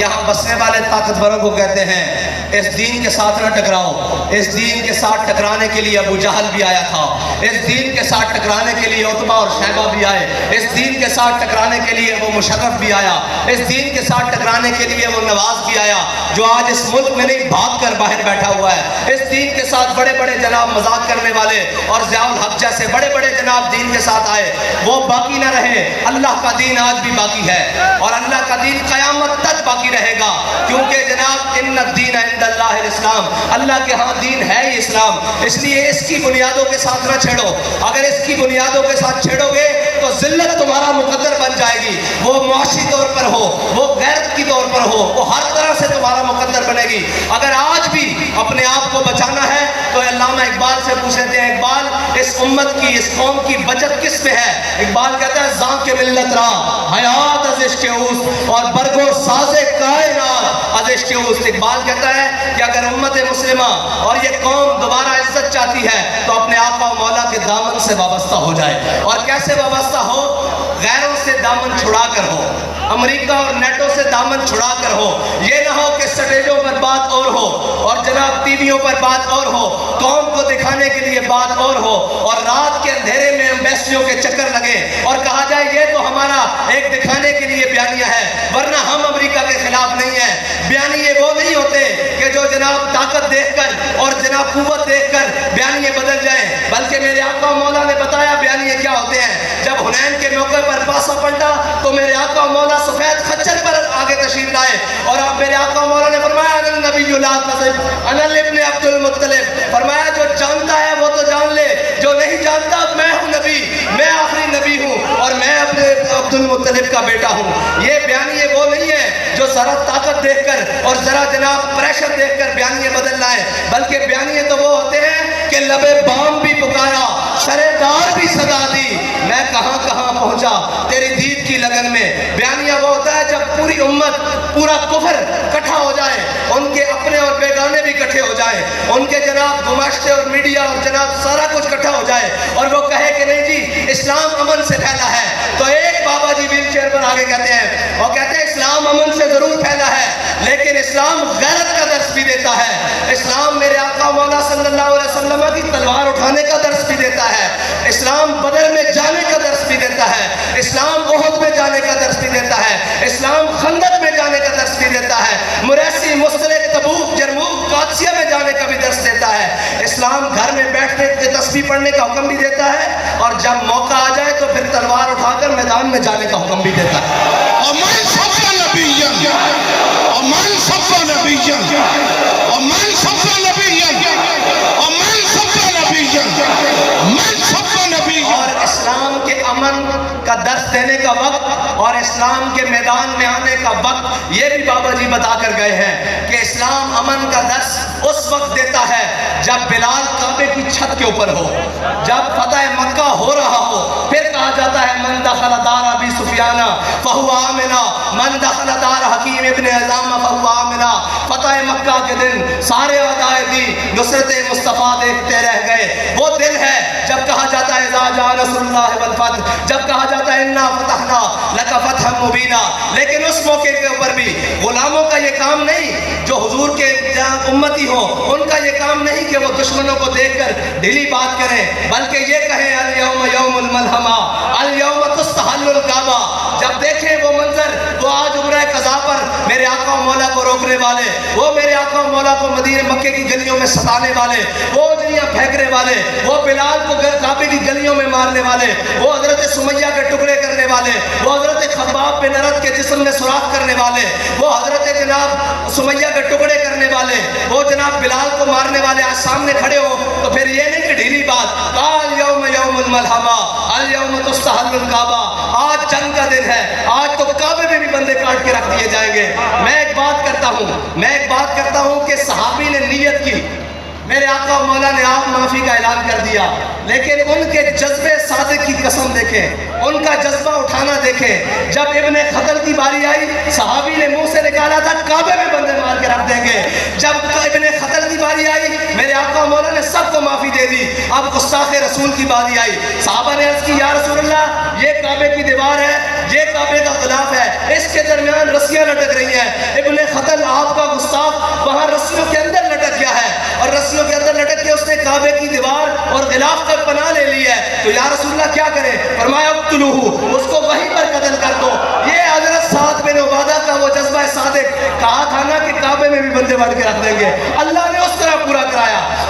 یہاں بسنے والے طاقتوروں کو کہتے ہیں اس دین کے ساتھ نہ ٹکراؤ. اس دین کے ساتھ ٹکرانے کے لیے ابو جہل بھی آیا تھا, اس دین کے ساتھ ٹکرانے کے لیے عتبہ اور شیبہ بھی آئے, اس دین کے ساتھ ٹکرانے کے لیے وہ مشرف بھی آیا, اس دین کے ساتھ ٹکرانے کے لیے وہ نواز بھی آیا جو آج اس ملک میں نہیں بھاگ کر باہر بیٹھا ہوا ہے. اس دین کے ساتھ بڑے بڑے جناب مذاق کرنے والے اور ضیاء الحق جیسے بڑے بڑے جناب دین کے ساتھ آئے, وہ باقی نہ رہے. اللہ کا دین آج بھی باقی ہے اور اللہ کا دین قیامت تک باقی رہے گا, کیونکہ جناب ان الدین عند اللہ الاسلام, اللہ کے ہاں دین ہے ہی اسلام. اس لیے اس کی بنیادوں کے ساتھ نہ چھیڑو. اگر اس کی بنیادوں کے ساتھ چھیڑو گے تو ذلت تمہارا مقدر بن جائے گی, وہ معاشی طور پر ہو, وہ غیرت کی طور پر ہو, وہ ہر طرح سے تمہارا مقدر بنے گی. اگر آج بھی اپنے آپ کو بچانا ہے تو علامہ اقبال سے پوچھ لیتے ہیں, اقبال اس امت کی, اس قوم کی بچت کس پہ ہے؟ اقبال کہتا ہے زاں کے ملت را حیات از عشق اوست اور برگو ساز کائنات از عشق اوست. اقبال کہتا ہے کہ اگر امت مسلمہ اور یہ قوم دوبارہ عزت چاہتی ہے تو اپنے آقا و مولا کے دامن سے وابستہ ہو جائے. اور کیسے وابستہ ہو؟ غیروں سے دامن چھڑا کر ہو, امریکہ اور نیٹو سے دامن چھڑا کر ہو. یہ نہ ہو کہ سٹیجوں پر بات اور ہو اور جناب ٹی ویوں پر بات اور ہو, قوم کو دکھانے کے لیے بات اور ہو, اور رات کے اندھیرے میں ایمبیسیوں کے چکر لگے اور کہا جائے یہ تو ہمارا ایک دکھانے کے لیے بیانیہ ہے, ورنہ ہم امریکہ کے خلاف نہیں ہیں. بیانیے وہ نہیں ہوتے کہ جو جناب طاقت دیکھ کر اور جناب قوت دیکھ کر بیانیے بدل جائیں, بلکہ میرے آقا و مولا نے بتایا بیانیے کیا ہوتے ہیں. جب حنین کے موقع پر پاسا پلٹا تو میرے آقا و مولا سفید خچر پر آگے تشریف لائے اور اب میرے آقا و مولا نے فرمایا انا نبی لا تذب انا ابن عبد المطلب, فرمایا جو جانتا ہے وہ تو جان لے, جو نہیں جانتا میں ہوں نبی, میں آخری نبی ہوں اور میں اپنے عبد المطلب کا بیٹا ہوں. یہ بیانیے وہ نہیں ہے جو ذرا طاقت دیکھ کر اور ذرا جناب پریشر دیکھ کر بیانیے بدل لائے, بلکہ بیانیے تو وہ ہوتے ہیں کہ لبے بام بھی پکارا, سرے دار بھی صدا دی, میں کہاں کہاں پہنچا تیری دید کی لگن میں. بیانیہ وہ ہوتا ہے جب پوری امت, پورا کفر کٹھا ہو جائے, ان کے اپنے اور بیگانے بھی کٹھے ہو جائیں, ان کے جناب گماشتے اور میڈیا اور جناب سارا کچھ کٹھا ہو جائے اور وہ کہے کہ نہیں جی اسلام امن سے پھیلا ہے. تو ایک بابا جی ویل چیئر پر آگے کہتے ہیں, اور کہتے ہیں اسلام امن سے ضرور پھیلا ہے لیکن اسلام غیرت کا درس بھی دیتا ہے. اسلام میرے آقا مولا صلی اللہ علیہ وسلم کی تلوار اٹھانے کا درس بھی دیتا ہے, اسلام بدر میں جانے کا درس بھی دیتا ہے, اسلام احد میں جانے کا درس بھی دیتا ہے, اسلام خندق میں جانے کا درس بھی دیتا ہے, مریسی, مستلق, تبوک, جرموک, قادسیہ میں جانے کا بھی درس دیتا ہے. اسلام گھر میں بیٹھنے کے تسبیح پڑھنے کا حکم بھی دیتا ہے اور جب موقع آ جائے تو پھر تلوار اٹھا کر میدان میں جانے کا حکم بھی دیتا ہے. ومن صف نبیا ومن صف نبیا ومن صف نبیا ومن صف نبیا من صف نبیا. اور اسلام کے امن کا درس دینے کا وقت اور اسلام کے میدان میں آنے کا وقت یہ بھی بابا جی بتا کر گئے ہیں کہ اسلام امن کا درس اس وقت دیتا ہے جب بلال کعبے کی چھت کے اوپر ہو, جب فتح مکہ ہو رہا ہو. پھر کہا جاتا ہے من دخل دار ابی سفیان فہو آمنا, من دخل دار حکیم ابن حزام فہو آمنا. فتح مکہ کے دن سارے اعدائے دین نصرت مصطفیٰ دیکھتے رہ گئے. وہ دن ہے جب کہا جاتا ہے اذا جاء نصر اللہ والفتح, جب کہا جاتا ہے انا فتحنا لک فتحا مبینا. لیکن اس موقع کے اوپر بھی غلاموں کا یہ کام نہیں جو حضور کے امتی ہوں, ان کا یہ کام نہیں کہ وہ دشمنوں کو دیکھ کر ڈھیلی بات کریں, بلکہ یہ کہیں الیوم یوم الملحمہ الیوم تستحل الکعبہ. جب دیکھیں وہ منظر, وہ آج عمرہ قضا پر میرے آقا و مولا کو روکنے والے, وہ میرے آقا و مولا کو مدینہ مکے کی گلیوں میں ستانے والے, وہ اجڑیاں پھینکنے والے, وہ بلال کو کعبے کی گلیوں میں مارنے والے, وہ حضرت سمیہ کے ٹکڑے کرنے والے, وہ حضرت خباب بن ارد کے جسم میں سوراخ کرنے والے, وہ حضرت جناب سمیہ کے ٹکڑے کرنے والے, وہ جناب بلال کو مارنے والے آج سامنے کھڑے ہو تو پھر یہ نہیں کہ ڈھیلی بات, الیوم یوم الملحمہ الیوم تستحل الکعبہ. آج جنگ کا دن ہے, آج تو کعبے میں بھی بندے کاٹ کے رکھ دیے جائیں گے. میں ایک بات کرتا ہوں کہ صحابی نے نیت کی, میرے آقا و مولا نے آپ معافی کا اعلان کر دیا, لیکن ان کے جذبے صادق کی قسم دیکھیں, ان کا جذبہ اٹھانا دیکھیں. جب ابن خطل کی باری آئی صحابی نے منہ سے نکالا تھا کعبے میں بندے مار کے رکھ دیں گے. جب ابن خطل کی باری آئی میرے آقا و مولا نے سب کو معافی دے دی. اب گستاخ رسول کی باری آئی, صحابہ نے عرض کی یا رسول اللہ یہ کعبے کی دیوار ہے, یہ کعبے کا غلاف ہے, اس کے درمیان رسیاں لٹک رہی ہیں. ابن کیا کرے؟ فرمایا اقتلوہ، اس کو وہیں پر قتل کر دو۔ یہ حضرت سعد بن عبادہ کا وہ جذبہ صادق، کہا تھا نا کہ کعبے میں بھی بندے بن کے رکھ دیں گے، اللہ نے اس طرح پورا کرایا۔